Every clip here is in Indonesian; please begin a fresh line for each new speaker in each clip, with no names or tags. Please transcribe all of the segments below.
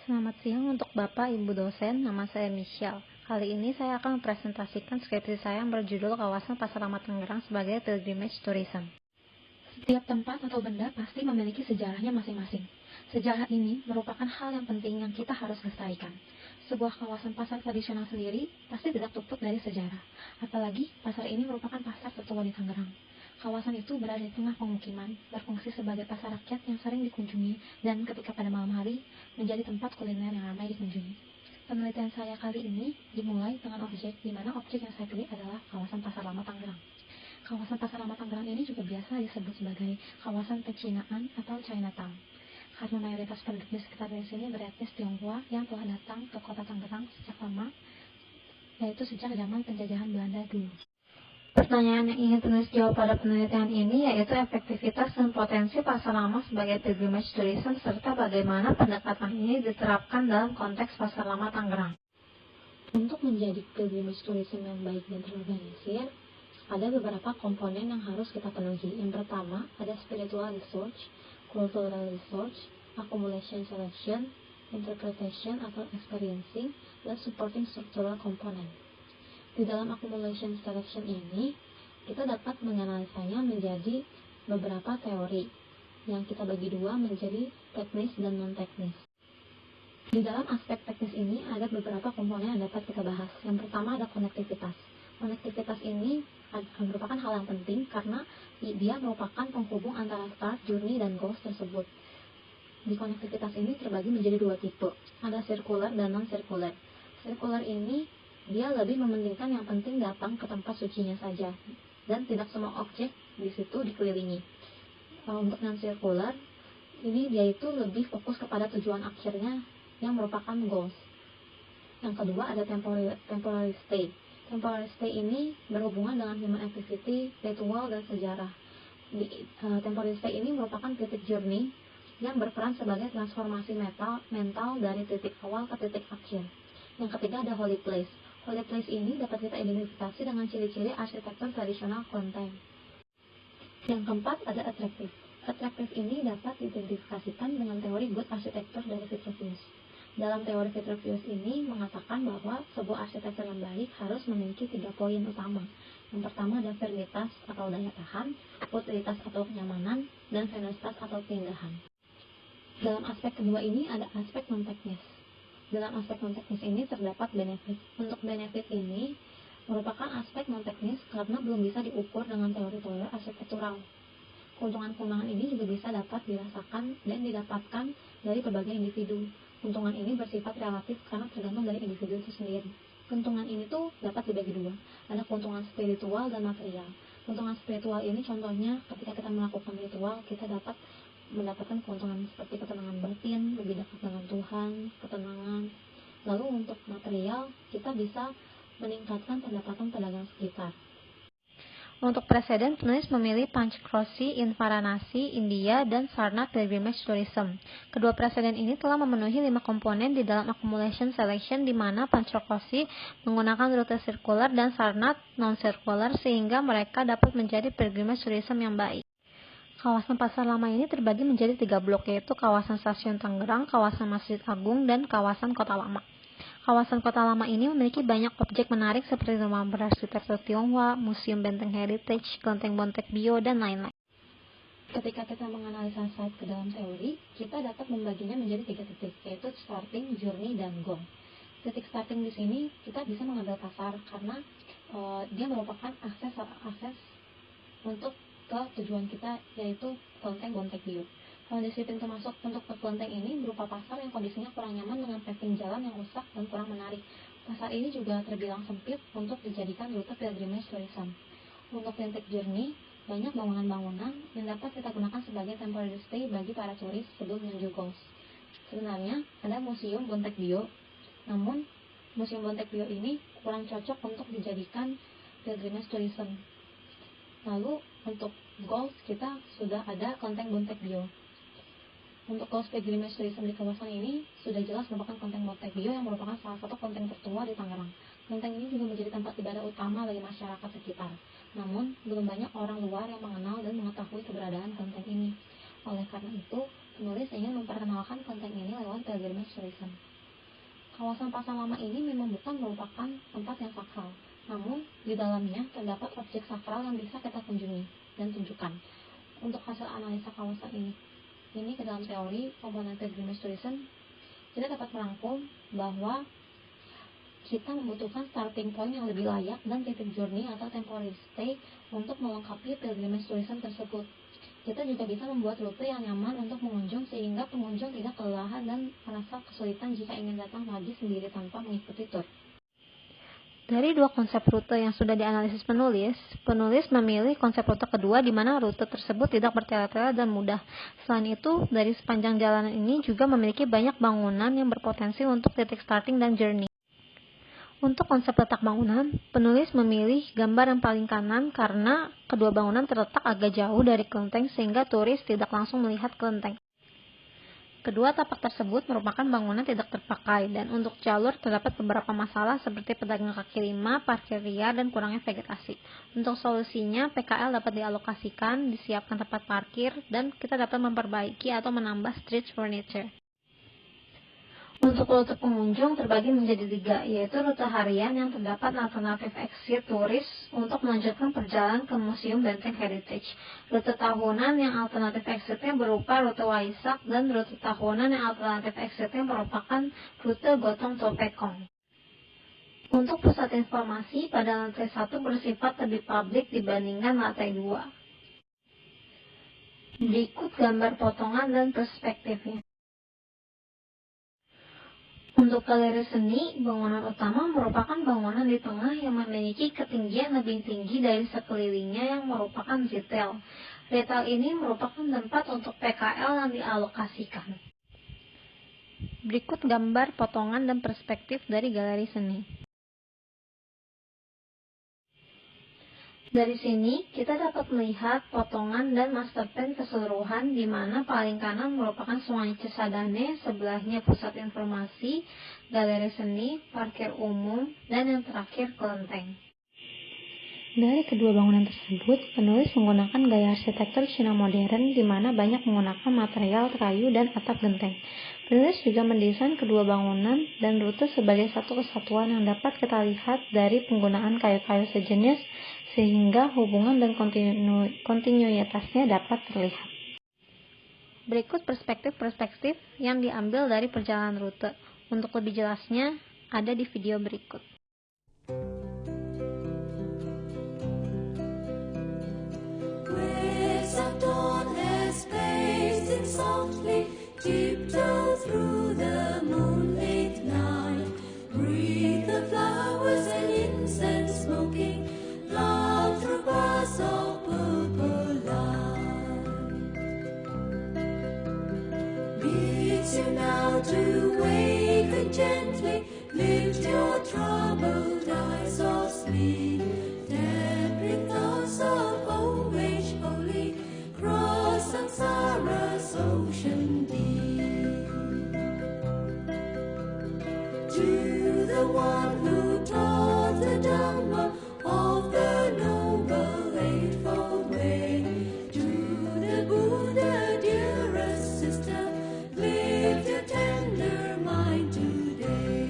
Selamat siang untuk Bapak Ibu dosen, nama saya Michelle. Kali ini saya akan mempresentasikan skripsi saya yang berjudul Kawasan Pasar Lama Tangerang sebagai Pilgrimage Tourism. Setiap tempat atau benda pasti memiliki sejarahnya masing-masing. Sejarah ini merupakan hal yang penting yang kita harus lestarikan. Sebuah kawasan pasar tradisional sendiri pasti tidak luput dari sejarah. Apalagi pasar ini merupakan pasar tertua di Tangerang. Kawasan itu berada di tengah pemukiman, berfungsi sebagai pasar rakyat yang sering dikunjungi, dan ketika pada malam hari, menjadi tempat kuliner yang ramai dikunjungi. Penelitian saya kali ini dimulai dengan objek, di mana objek yang saya pilih adalah kawasan Pasar Lama Tangerang. Kawasan Pasar Lama Tangerang ini juga biasa disebut sebagai kawasan pecinaan atau Chinatown, karena mayoritas penduduk di sekitar sini beretnis Tionghoa yang telah datang ke kota Tangerang sejak lama, yaitu sejak zaman penjajahan Belanda dulu. Pertanyaan yang ingin penulis jawab pada penelitian ini yaitu efektivitas dan potensi pasar lama sebagai pilgrimage tourism serta bagaimana pendekatan ini diterapkan dalam konteks pasar lama Tangerang. Untuk menjadi pilgrimage tourism yang baik dan terorganisir, ada beberapa komponen yang harus kita penuhi. Yang pertama, ada spiritual research, cultural research, accumulation selection, interpretation atau experiencing, dan supporting structural component. Di dalam accumulation selection ini, kita dapat menganalisanya menjadi beberapa teori yang kita bagi dua menjadi teknis dan non-teknis. Di dalam aspek teknis ini ada beberapa komponen yang dapat kita bahas. Yang pertama ada konektivitas. Konektivitas ini merupakan hal yang penting karena dia merupakan penghubung antara start, journey, dan goals tersebut. Di konektivitas ini terbagi menjadi dua tipe. Ada circular dan non-circular. Circular ini dia lebih mementingkan yang penting datang ke tempat sucinya saja, dan tidak semua objek di situ dikelilingi. Untuk non-circular, ini dia itu lebih fokus kepada tujuan akhirnya yang merupakan goals. Yang kedua ada temporary stay. Temporary stay ini berhubungan dengan human activity, ritual, dan sejarah. Temporary stay ini merupakan titik journey yang berperan sebagai transformasi mental dari titik awal ke titik akhir. Yang ketiga ada holy place. Holy place ini dapat kita identifikasi dengan ciri-ciri arsitektur tradisional kelenteng. Yang keempat ada attractive. Attractive ini dapat diidentifikasikan dengan teori good arsitektur dari Vitruvius. Dalam teori Vitruvius ini mengatakan bahwa sebuah arsitektur yang baik harus memiliki 3 poin utama. Yang pertama ada firmitas atau daya tahan, utilitas atau kenyamanan, dan venostas atau keindahan. Dalam aspek kedua ini ada aspek non-teknis. Dalam aspek non-teknis ini terdapat benefit. Untuk benefit ini merupakan aspek non-teknis karena belum bisa diukur dengan teori-teori arsitektural. Keuntungan-keuntungan ini juga bisa dapat dirasakan dan didapatkan dari berbagai individu. Keuntungan ini bersifat relatif karena tergantung dari individu itu sendiri. Keuntungan ini tuh dapat dibagi dua. Ada keuntungan spiritual dan material. Keuntungan spiritual ini contohnya ketika kita melakukan ritual, kita dapat mendapatkan keuntungan seperti ketenangan batin, lebih dekat dengan Tuhan, ketenangan. Lalu untuk material, kita bisa meningkatkan pendapatan pedagang sekitar. Untuk preseden, penulis memilih Panchkroshi in Varanasi, India, dan Sarnath Pilgrimage Tourism. Kedua preseden ini telah memenuhi 5 komponen di dalam accumulation selection, di mana Panchkroshi menggunakan rute sirkular dan Sarnath non-circular sehingga mereka dapat menjadi pilgrimage tourism yang baik. Kawasan Pasar Lama ini terbagi menjadi 3 blok, yaitu kawasan Stasiun Tangerang, kawasan Masjid Agung, dan kawasan Kota Lama. Kawasan Kota Lama ini memiliki banyak objek menarik seperti rumah berarsitektur Tionghoa, museum benteng heritage, kelenteng Bontek Bio, dan lain-lain. Ketika kita menganalisa site ke dalam teori, kita dapat membaginya menjadi 3 titik, yaitu starting, journey, dan goal. Titik starting di sini kita bisa mengambil pasar karena dia merupakan akses untuk ke tujuan kita, yaitu kelenteng Bontek Bio. Kondisi pintu masuk untuk ke kelenteng ini berupa pasar yang kondisinya kurang nyaman dengan paving jalan yang rusak dan kurang menarik. Pasar ini juga terbilang sempit untuk dijadikan rute pilgrimage tourism. Untuk titik journey, banyak bangunan-bangunan yang dapat kita gunakan sebagai temporary stay bagi para turis sebelum menuju goals. Sebenarnya ada museum Bontek Bio, namun museum Bontek Bio ini kurang cocok untuk dijadikan pilgrimage tourism. Lalu untuk goals kita sudah ada kelenteng Bontek Bio. Untuk goals pilgrimage tourism di kawasan ini sudah jelas merupakan kelenteng Bontek Bio yang merupakan salah satu kelenteng tertua di Tangerang. Kelenteng ini juga menjadi tempat ibadah utama bagi masyarakat sekitar. Namun belum banyak orang luar yang mengenal dan mengetahui keberadaan kelenteng ini. Oleh karena itu, penulis ingin memperkenalkan kelenteng ini lewat pilgrimage Pilgrimage Tourism. Kawasan pasar lama ini memang bukan merupakan tempat yang sakral, namun di dalamnya terdapat objek sakral yang bisa kita kunjungi dan tunjukkan. Untuk hasil analisa kawasan ini ke dalam teori komponen Pilgrimage Tourism, kita dapat merangkum bahwa kita membutuhkan starting point yang lebih layak dan titik journey atau temporary stay untuk melengkapi pilgrimage tourism tersebut. Kita juga bisa membuat rute yang nyaman untuk mengunjung sehingga pengunjung tidak kelelahan dan merasa kesulitan jika ingin datang lagi sendiri tanpa mengikuti tur. Dari dua konsep rute yang sudah dianalisis penulis memilih konsep rute kedua di mana rute tersebut tidak bertele-tele dan mudah. Selain itu, dari sepanjang jalanan ini juga memiliki banyak bangunan yang berpotensi untuk titik starting dan journey. Untuk konsep letak bangunan, penulis memilih gambar yang paling kanan karena kedua bangunan terletak agak jauh dari kelenteng sehingga turis tidak langsung melihat kelenteng. Kedua tapak tersebut merupakan bangunan tidak terpakai dan untuk jalur terdapat beberapa masalah seperti pedagang kaki lima, parkir liar, dan kurangnya vegetasi. Untuk solusinya, PKL dapat dialokasikan, disiapkan tempat parkir, dan kita dapat memperbaiki atau menambah street furniture. Untuk rute pengunjung terbagi menjadi 3, yaitu rute harian yang terdapat alternatif exit turis untuk melanjutkan perjalanan ke Museum Benteng Heritage, rute tahunan yang alternatif exitnya berupa rute Waisak, dan rute tahunan yang alternatif exitnya merupakan rute Gotong Topekong. Untuk pusat informasi pada lantai 1 bersifat lebih publik dibandingkan lantai 2. Berikut gambar potongan dan perspektifnya. Untuk galeri seni, bangunan utama merupakan bangunan di tengah yang memiliki ketinggian lebih tinggi dari sekelilingnya yang merupakan retail. Retail ini merupakan tempat untuk PKL yang dialokasikan. Berikut gambar potongan dan perspektif dari galeri seni. Dari sini, kita dapat melihat potongan dan master plan keseluruhan di mana paling kanan merupakan Sungai Cisadane, sebelahnya pusat informasi, galeri seni, parkir umum, dan yang terakhir kelenteng. Dari kedua bangunan tersebut, penulis menggunakan gaya arsitektur Cina modern di mana banyak menggunakan material kayu dan atap genteng. Penulis juga mendesain kedua bangunan dan rute sebagai satu kesatuan yang dapat kita lihat dari penggunaan kayu-kayu sejenis sehingga hubungan dan kontinuitasnya dapat terlihat. Berikut perspektif-perspektif yang diambil dari perjalanan rute. Untuk lebih jelasnya, ada di video berikut.
Tiptoe through the moonlit night, breathe the flowers and incense smoking, love through bars of purple light. Bids you now to waken gently, lift your troubled eyes or sleep, tempering thoughts of old age holy, cross samsara's ocean deep. To the one who taught the Dhamma of the Noble Eightfold Way, to the Buddha, dearest sister, lift your tender mind today.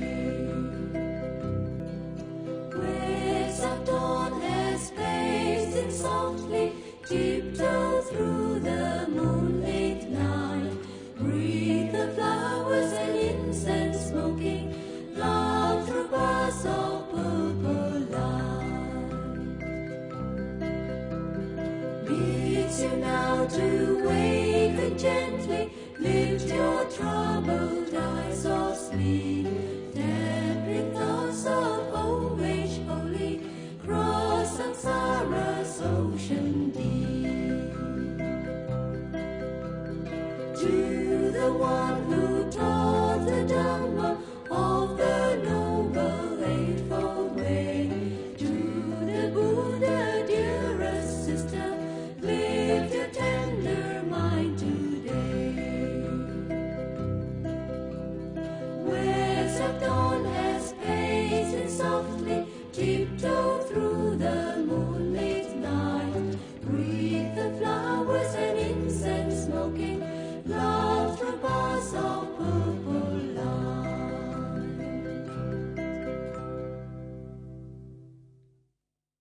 Waves of dawn has pacing softly, tiptoe through the moonlit night, breathe the flowers and incense smoking, love through bars of purple light. Bids you now to waken gently, lift your